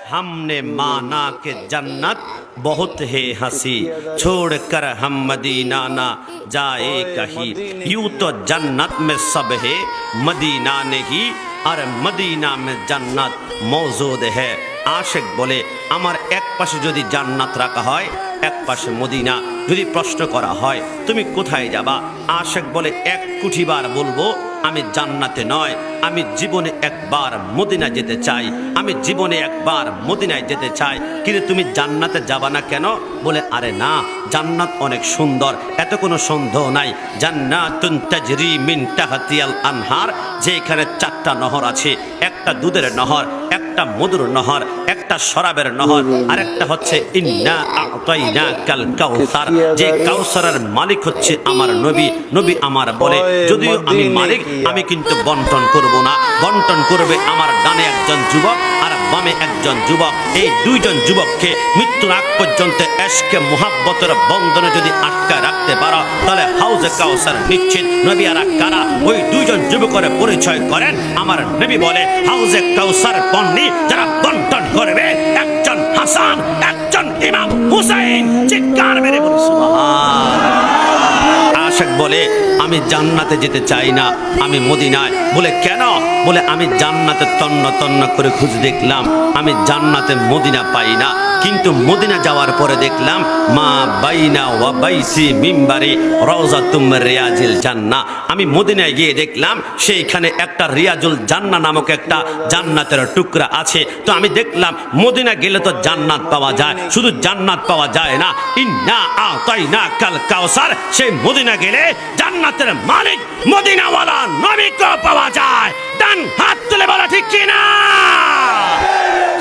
हमने माना कि जन्नत बहुत है हंसी, छोड़कर हम मदीना ना जाए कहीं। यूं तो जन्नत में सब है, मदीना नहीं, और मदीना में जन्नत मौजूद है। आशिक बोले আমার এক পাশে যদি জান্নাত রাখা হয়, এক পাশে মদিনা, যদি প্রশ্ন করা হয় তুমি কোথায় যাবা, আশিক বলে 1 কোটি বার বলবো আমি জান্নাতে নয়, আমি জীবনে একবার মদিনা যেতে চাই, আমি জীবনে একবার মদিনায় যেতে চাই। কিন্তু তুমি জান্নাতে যাবা না কেন? বলে আরে না, জান্নাত অনেক সুন্দর, এত কোনো সন্দেহ নাই। জান্নাতুন তাজরি মিন তাহতিয়াল আনহার, যেখানে 4টা নহর আছে, একটা দুধের নহর, একটা মধুর নহর, একটা শরাবের নহর, আর একটা হচ্ছে ইন্না আতাইনাকাল কাউসার, যে কাউসারের মালিক হচ্ছে আমার নবী। নবী আমার বলে যদিও আমি মালিক, আমি কিন্তু বন্টন করব না, বন্টন করবে আমার ডানে একজন যুবক আর বামে একজন যুবক। এই 2 জন যুবককে মৃত্যুর আগ পর্যন্ত এশকে মুহাব্বতের বন্ধনে যদি আটকা রাখতে পারো তাহলে হাউজে কাউসার নিশ্চিত। নবী আর কারা? ওই 2 জন যুবকের পরিচয় করেন আমার নবী বলে হাউজে কাউসার পানি যারা বন্টন করবে, একজন হাসান, একজন ইমাম হুসাইন। চিৎকার মেরে বলি সুবহানাল্লাহ। আশিক বলে আমি জান্নাতে যেতে চাই না, আমি মদিনায়। বলে কেন? বলে আমি জান্নাতে তন্ন তন্ন করে খুঁজে দেখলাম, আমি জান্নাতে মদিনা পাই না। কিন্তু মদিনা যাওয়ার পরে দেখলাম মা বাইনা ওয়া বাইসি মিম্বারি রওজাতুম রিয়াজিল জান্নাহ। আমি মদিনায় গিয়ে দেখলাম সেইখানে একটা রিয়াজুল জান্নাহ নামক একটা জান্নাতের টুকরা আছে। তো আমি দেখলাম মদিনা গেলে তো জান্নাত পাওয়া যায়, শুধু জান্নাত পাওয়া যায় না, ইন্না আতাইনাকাল কাউসার, সেই মদিনা গেলে জান্নাতের মালিক মদিনাওয়ালা নবীকে পাওয়া যায়। ডান হাত তুলে বলা ঠিক কিনা?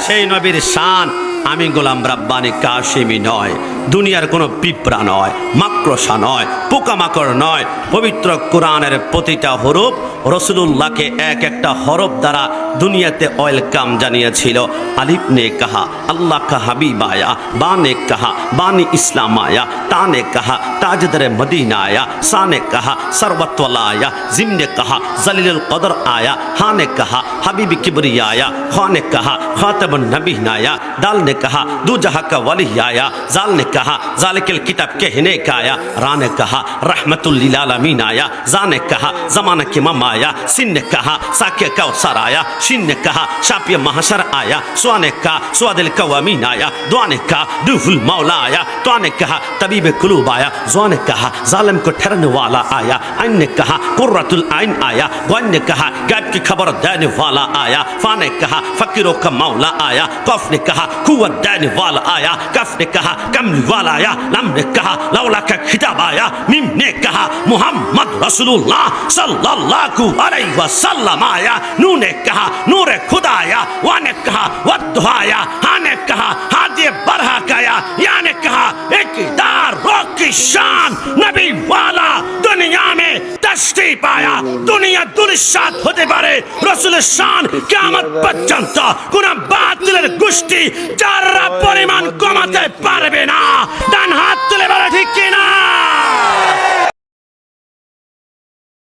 সেই নবীর শান। আমি গোলাম রাব্বানি কাশিমি নয়, দুনিয়ার কোনো পিঁপড়া নয়, মাকড়সা নয়, পোকামাকড় নয়। পবিত্র কোরআনের প্রতিটা হরফ রসুলুল্লাহকে এক একটা হরফ দ্বারা দুনিয়াতে ওয়েলকাম জানিয়েছিল। আলিফ নে কাহা আল্লাহ কা হাবিব আয়া, বা নে কাহা বানি ইসলাম আয়া, তা নে কাহা তাজদরে মদিনা আয়া, সা নে কাহা সরবতওয়ালা আয়া, জিম নে কাহা জলিলুল কদর আয়া, হা নে কাহা হাবিবি কিবরিয়া আয়া, খ নে কাহা খাতাবুন নবীন আয়া, दाल ने कहा दू जहां का वली आया, जाल ने कहा जालिकल किताब कहने का आया, रा ने कहा रहमतुल लिल आलमीन आया, जा ने कहा जमाना के इमाम आया, सिन ने कहा साकिया कौसर आया, शिन ने कहा शापिया महशर आया, सुआ ने कहा सुआदिल कवामीन आया, दुआ ने कहा दुफुल मौला आया, तो ने कहा तबीब कुलूब आया, जुआ ने कहा जालिम को ठहरने वाला आया, आइन ने कहा कुर्रतुल आइन आया, गौन ने कहा गैब की खबर देने वाला आया, फा ने कहा फकीरों का मौला आया, कफ ने कहा कुव्वत देने वाला आया, कफ ने कहा कमली वाला आया, लम ने कहा लौला का खिताब आया, मीम ने कहा मुहम्मद रसूलुल्लाह सल्लल्लाहु अलैहि वसल्लम आया, नून ने कहा नूरे खुदा आया, वा ने कहा वद्दुहा आया, हा ने कहा हादी बरहा आया, या ने कहा इकदार रोक की शान नबी वाला दुनिया में तशरीफ आया। दुनिया दुलिशात होते पारे, रसूलेर शान कियामत পর্যন্ত কোন বাতিলের গোষ্ঠী যারা পরিমাণ কমাতে পারবে না। ডান